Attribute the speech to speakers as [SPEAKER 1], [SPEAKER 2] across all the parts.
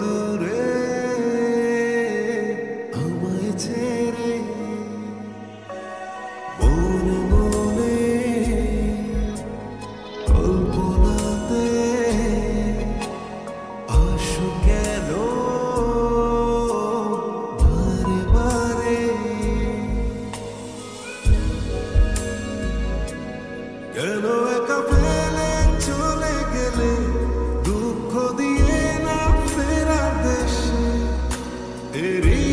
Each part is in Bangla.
[SPEAKER 1] দূরে আমায় ছেড়ে মনে মনে কল্পনাতে আসো কেন বারে বারে, কেন একা ফেলে চলে গেলে দুঃখ দিয়ে না ফেরার দেশে, এরই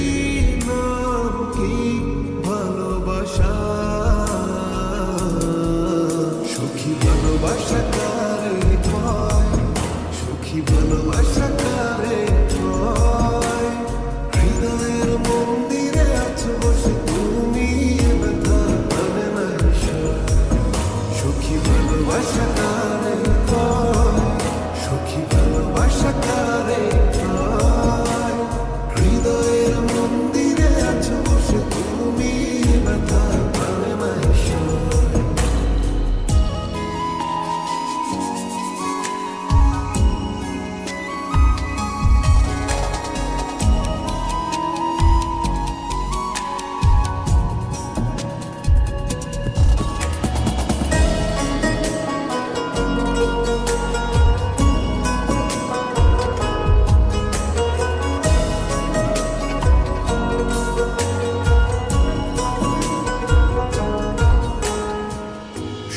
[SPEAKER 1] নাম কি ভালোবাসা? সুখী ভালোবাসা কারে কয়, সুখী ভালোবাসা কারে কয়? হৃদয়ের মন্দিরে আছো বসে তুমি, ব্যথা মানে না হিসাব। সুখী ভালোবাসা কারে কয়, সুখী ভালোবাসা কারে কয়? হৃদয়ের মন্দিরে আছো বসে তুমি, ব্যথা মানে না হিসাব।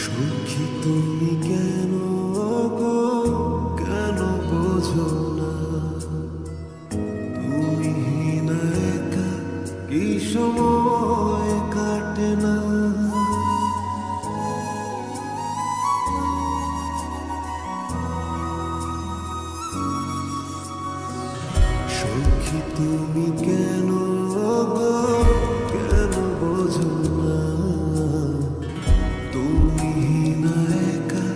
[SPEAKER 1] সুখী তুমি কেন গো, কেন বোঝো না? তুমি না একা কি সময় কাটে না? সুখী তুমি কেন গো, কেন বোঝো না? তুমি না একা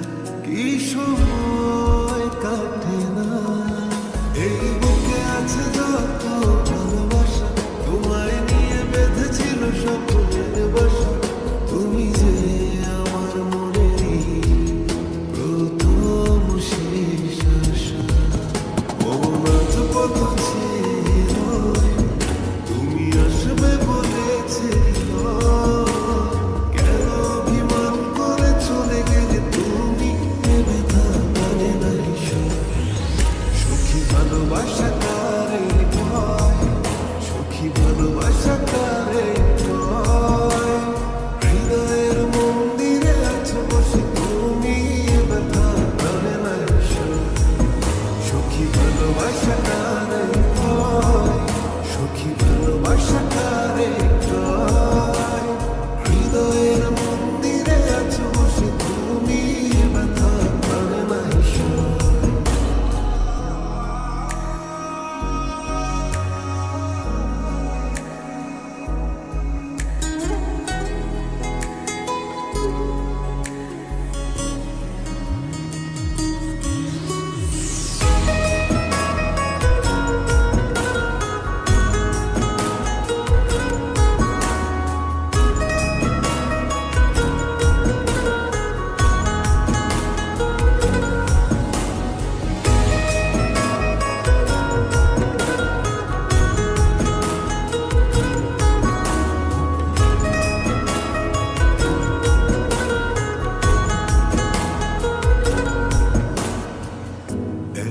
[SPEAKER 1] কি সময় কাটে না? এই বুকে আছে যত ভালোবাসা, তোমায় নিয়ে বেঁধেছিল স্বপ্নের বাসা। তুমি যে আমার মনেরই প্রথম শেষ আশা। মন আজ পথ ছিল, তুমি আসবে বলেছিল, কেন অভিমান করে চলে গেলে তুমি, এ ব্যথা মানে না হিসাব। সুখী ভালোবাসা কারে কয়, সুখী ভালোবাসা কারে কয়? হৃদয়ের মন্দিরে আছো বসে তুমি, এ ব্যথা মানে না হিসাব। সুখী ভালোবাসা কারে কয়, সুখী ভালোবাসা কারে কয়? হৃদয়ের মন্দিরে আছো বসে তুমি, ব্যথা মানে না হিসাব।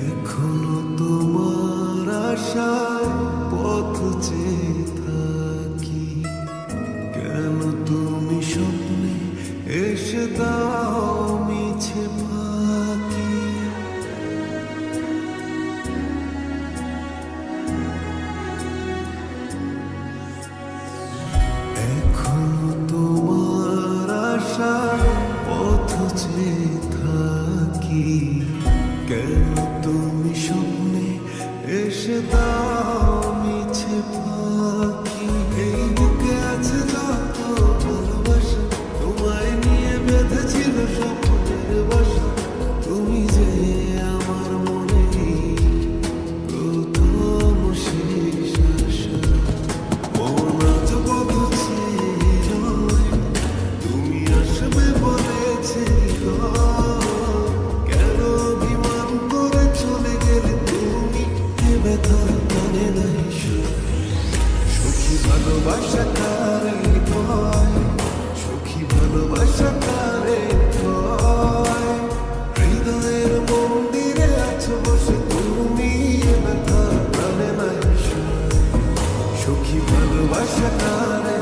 [SPEAKER 1] এখনো তোমার আশায় পথ চেয়ে থাকি, কেন তুমি স্বপ্নে এসে দাও মিছে ফাঁকি? এখনো তোমার আশায় পথ চেয়ে থাকি, কেন তুমি স্বপ্নে এসে দাও মিছে ফাঁকি? এই বুকে আছে যত ভালোবাসা, তোমায় নিয়ে বেঁধেছিল স্বপ্নের বাসা। তুমি যে আমার মনেরই প্রথম শেষ আশা। মন আজ পথ ছিল, তুমি আসবে বলেছিল, কেন অভিমান করে চলে গেলে তুমি, এ ব্যথা সেখানে